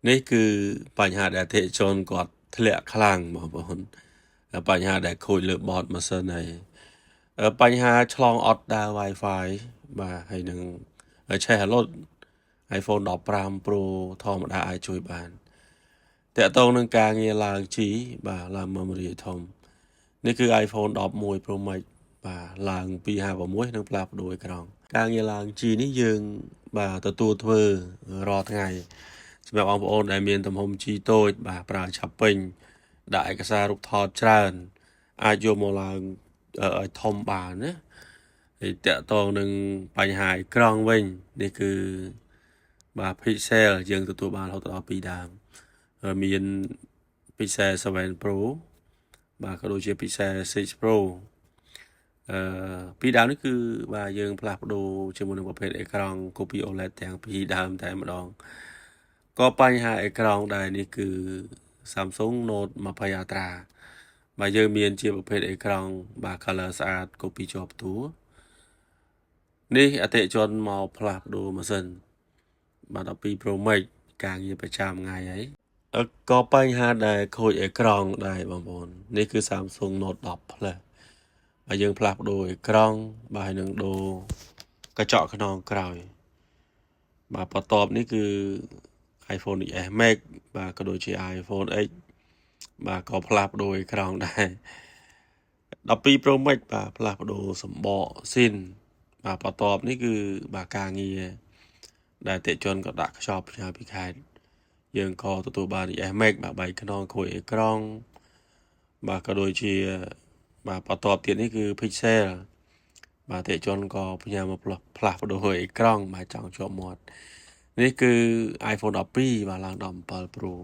នេះគឺបញ្ហាដែលអតិថិជនគាត់ធ្លាក់ខ្លាំងបងប្អូនបញ្ហាដែលខូចលើបតម៉ាស៊ីនហើយបញ្ហាឆ្លងអត់ដើរ Wi-Fi បាទហើយនឹងឆេះរលត់ iPhone 15 Pro ធម្មតាអាចជួយបានតកតងនឹងការងារឡើង G បាទឡើង memory ធំនេះគឺ iPhone 11 Pro Max បាទឡើង256និងផ្លាស់ប្ដូរអេក្រង់ការងារឡើង G នេះយើងបាទទទួលធ្វើរាល់ថ្ងៃសម្រាប់បងប្អូនដែលមានទំហំ G តូចបាទប្រើឆាប់ពេញដាក់ឯកសាររូបថតច្រើនអាចយកមកឡើងឲ្យធំបានណាហើយតកតងនឹងបញ្ហាអេក្រង់វិញនេះគឺបាទ Pixel យើងទទួលបានរហូតដល់2ដើមមាន Pixel 7 Pro បាទក៏ដូចជា Pixel 6 Pro ពីរដើមនេះគឺបាទយើងផ្លាស់ប្ដូរជាមួយនឹងប្រភេទអេក្រង់ Copy OLED ទាំងពីរដើមតែម្ដងក៏បញ្ហាអេក្រង់ដែរនេះគឺ Samsung Note 20 Ultra បាទយើងមានជាប្រភេទអេក្រង់បាទ color ស្អាត Copy ជាប់តួនេះអតិថិជនមកផ្លាស់ប្ដូរម៉ាស៊ីនបាទ12 Pro Max ការងារប្រចាំថ្ងៃហើយក៏បញ្ហាដែលខូចអេក្រង់ដែរបងប្អូននេះគឺ Samsung Note 10 Plus ហើយយើងផ្លាស់ប្ដូរអេក្រង់បាទហើយនឹងដូរកញ្ចក់ខ្នងក្រោយបាទបន្ទាប់នេះគឺ iPhone XS Max បាទក៏ដូចជា iPhone X បាទក៏ផ្លាស់ប្ដូរអេក្រង់ដែរ12 Pro Max បាទផ្លាស់ប្ដូរសម្បកស៊ីនបាទបន្ទាប់នេះគឺបាទការងារដែលអតិថិជនក៏ដាក់ខ្ចប់ផ្ញើពីខេត្តយើងក៏ទទួលបាន XS Max បាទ3ខ្នងខូចអេក្រង់បាទក៏ដូចជាបាទបន្ទាប់ទៀតនេះគឺ Pixel បាទអតិថិជនក៏ផ្ញើមកផ្លាស់ប្ដូរអេក្រង់បាទចង់ជាប់មាត់នេះគឺ iPhone 12 បាទឡើងដល់7 Pro